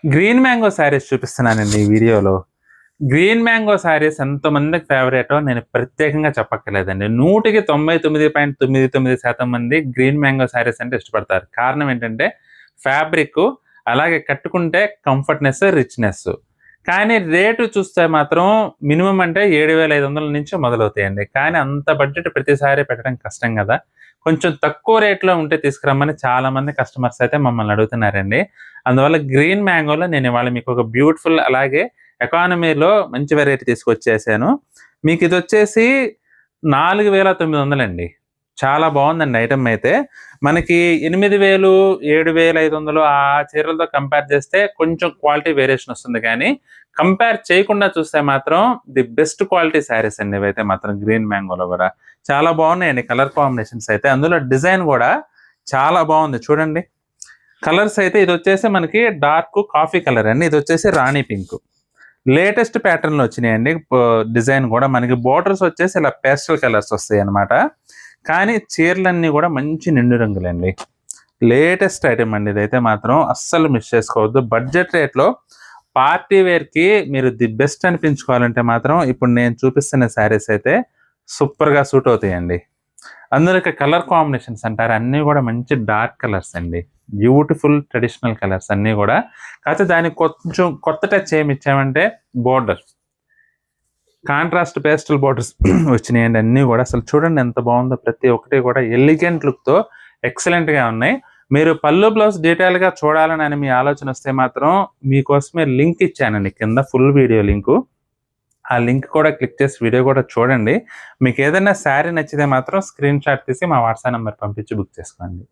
Green mango saris చూపిస్తున్నానండి ఈ వీడియోలో. గ్రీన్ మ్యాంగో శారీస్ ఎంతమందికి ఫేవరెటో నేను ప్రత్యేకంగా చెప్పక్కర్లేదండి. 100కి 99.99% మంది గ్రీన్ మ్యాంగో శారీస్ అంటే ఇష్టపడతారు. కారణం ఏంటంటే ఫ్యాబ్రిక్కు, అలాగే కట్టుకుంటే కంఫర్ట్‌నెస్, రిచ్‌నెస్. కానీ రేటు చూస్తే మాత్రం మినిమమ్ అంటే 7,500 నుంచి మొదలవుతాయండి. కానీ అంత బడ్జెట్ ప్రతిసారి పెట్టడం కష్టం గదా! కొంచెం తక్కువ రేట్‌లో ఉంటే తీసుకురమ్మని చాలామంది కస్టమర్స్ అయితే మమ్మల్ని అడుగుతున్నారండి. అందువల్ల గ్రీన్ మ్యాంగోలో నేను ఇవాళ మీకు ఒక బ్యూటిఫుల్ అలాగే ఎకానమీలో మంచి వెరైటీ తీసుకొచ్చేసాను. మీకిదొచ్చేసి 4,900 అండి. చాలా బావుందండి ఐటెమ్ అయితే. మనకి 8,000, 7,500 ఆ చీరలతో కంపేర్ చేస్తే కొంచెం క్వాలిటీ వేరియేషన్ వస్తుంది గానీ, కంపేర్ చేయకుండా చూస్తే మాత్రం ది బెస్ట్ క్వాలిటీ శారీస్ అండి ఇవైతే మాత్రం గ్రీన్ మ్యాంగోలో గూడా. చాలా బావున్నాయండి కలర్ కాంబినేషన్స్ అయితే. అందులో డిజైన్ గూడా చాలా బావుంది చూడండి. కలర్స్ అయితే ఇదొచ్చేసి మనకి డార్క్ కాఫీ కలర్ అండి. ఇదొచ్చేసి రాణి పింక్. లేటెస్ట్ ప్యాటర్న్‌లో వచ్చినాయండి. డిజైన్ గూడా మనకి బోర్డర్స్ వచ్చేసి ఇలా పేస్టల్ కలర్స్ వస్తాయన్నమాట. కానీ చీరలన్నీ గూడా మంచి నిండు రంగులండి. లేటెస్ట్ ఐటెమ్ అండి ఇదైతే మాత్రం అస్సలు మిస్ చేసుకోవద్దు. బడ్జెట్ రేట్‌లో పార్టీ వేర్‌కి మీరు ది బెస్ట్ అనిపించుకోవాలంటే మాత్రం ఇప్పుడు నేను చూపిస్తున్న శారీస్ అయితే సూపర్‌గా సూట్ అవుతాయండి. అందులో కలర్ కాంబినేషన్స్ అంటారా అన్నీ గూడా మంచి డార్క్ కలర్స్ అండి. బ్యూటిఫుల్ ట్రెడిషనల్ కలర్స్ అన్నీ గూడా. కాకపోతే దానికి కొంచెం కొత్త టచ్ ఏమి ఇచ్చామంటే బోర్డర్. కాంట్రాస్ట్ పేస్టల్ బోర్డర్స్ వచ్చినాయండి అన్నీ గూడా. అసలు చూడండి ఎంత బావుందో ప్రతి ఒక్కటి గూడా ఎలిగెంట్ లుక్‌తో ఎక్సలెంట్‌గా ఉన్నాయి. మీరు పళ్ళు బ్లౌజ్ డీటెయిల్‌గా చూడాలని మీ ఆలోచన వస్తే మాత్రం మీకోసమే లింక్ ఇచ్చానండి కింద ఫుల్ వీడియో లింకు. ఆ లింక్ కూడా క్లిక్ చేసి వీడియో కూడా చూడండి. మీకేదైనా శారీ నచ్చితే మాత్రం స్క్రీన్ షాట్ తీసి మా వాట్సాప్ నంబర్ పంపించి బుక్ చేసుకోండి.